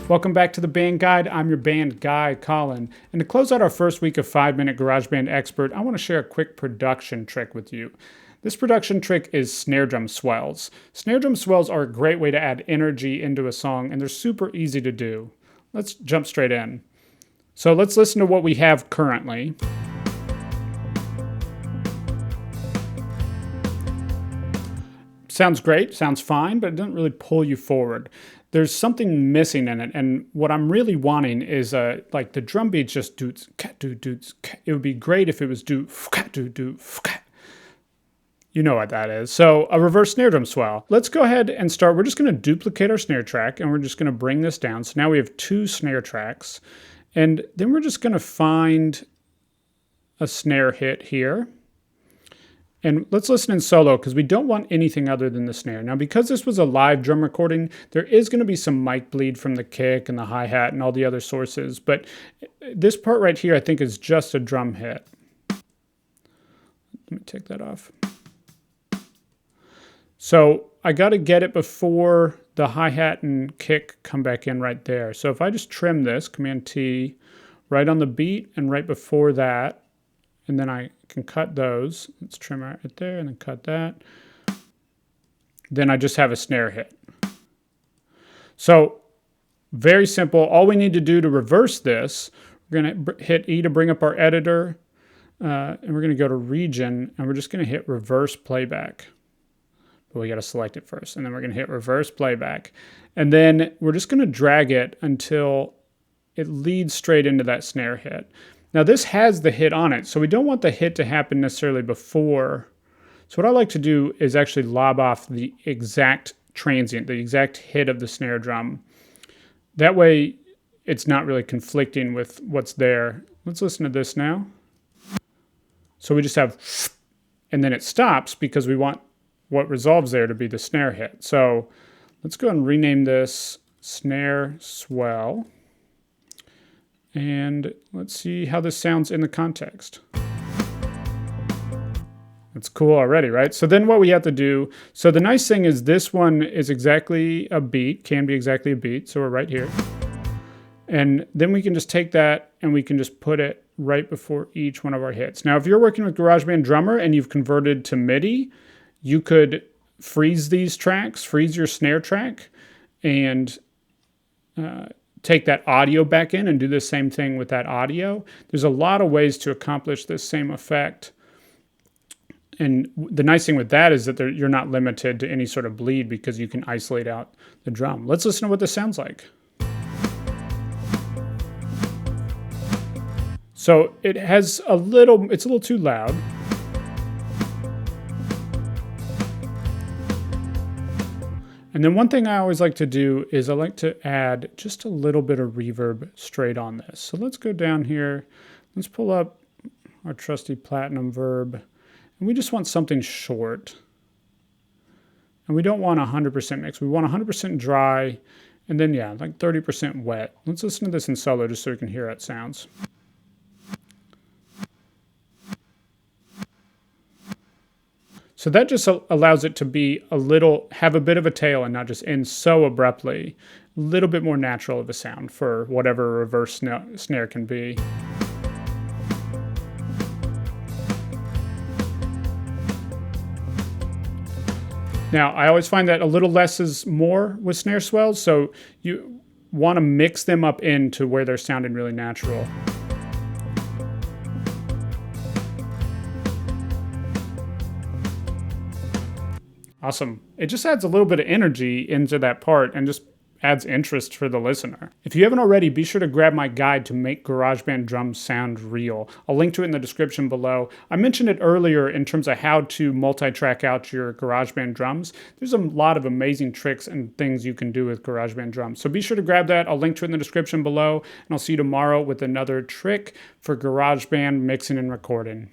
Welcome back to the Band Guide. I'm your band guy, Colin. And to close out our first week of 5-Minute GarageBand Expert, I want to share a quick production trick with you. This production trick is snare drum swells. Snare drum swells are a great way to add energy into a song, and they're super easy to do. Let's jump straight in. So let's listen to what we have currently. Sounds great, sounds fine, but it doesn't really pull you forward. There's something missing in it, and what I'm really wanting is like the drum beats just doots, doots. It would be great if it was do, do. You know what that is. So a reverse snare drum swell. Let's go ahead and start. We're just going to duplicate our snare track, and we're just going to bring this down. So now we have 2 snare tracks, and then we're just going to find a snare hit here. And let's listen in solo because we don't want anything other than the snare. Now, because this was a live drum recording, there is going to be some mic bleed from the kick and the hi-hat and all the other sources. But this part right here, I think, is just a drum hit. Let me take that off. So I got to get it before the hi-hat and kick come back in right there. So if I just trim this, Command-T, right on the beat and right before that, and then I can cut those. Let's trim right there and then cut that. Then I just have a snare hit. So very simple. All we need to do to reverse this, we're going to hit E to bring up our editor, and we're going to go to region, and we're just going to hit reverse playback. But we got to select it first, and then we're going to hit reverse playback. And then we're just going to drag it until it leads straight into that snare hit. Now this has the hit on it, so we don't want the hit to happen necessarily before. So what I like to do is actually lob off the exact transient, the exact hit of the snare drum. That way it's not really conflicting with what's there. Let's listen to this now. So we just have, and then it stops because we want what resolves there to be the snare hit. So let's go and rename this snare swell. And let's see how this sounds in the context. It's cool already, right? So then what we have to do, so the nice thing is this one is exactly a beat, can be exactly a beat, so we're right here. And then we can just take that and we can just put it right before each one of our hits. Now, if you're working with GarageBand Drummer and you've converted to MIDI, you could freeze these tracks, freeze your snare track, and take that audio back in and do the same thing with that audio. There's a lot of ways to accomplish this same effect. And the nice thing with that is that you're not limited to any sort of bleed because you can isolate out the drum. Let's listen to what this sounds like. So it has it's a little too loud. And then one thing I always like to do is I like to add just a little bit of reverb straight on this. So let's go down here. Let's pull up our trusty platinum verb. And we just want something short. And we don't want 100% mix. We want 100% dry. And then, yeah, like 30% wet. Let's listen to this in solo just so we can hear how it sounds. So that just allows it to be have a bit of a tail and not just end so abruptly. A little bit more natural of a sound for whatever reverse snare can be. Now, I always find that a little less is more with snare swells, so you want to mix them up into where they're sounding really natural. Awesome. It just adds a little bit of energy into that part and just adds interest for the listener. If you haven't already, be sure to grab my guide to make GarageBand drums sound real. I'll link to it in the description below. I mentioned it earlier in terms of how to multi-track out your GarageBand drums. There's a lot of amazing tricks and things you can do with GarageBand drums. So be sure to grab that. I'll link to it in the description below, and I'll see you tomorrow with another trick for GarageBand mixing and recording.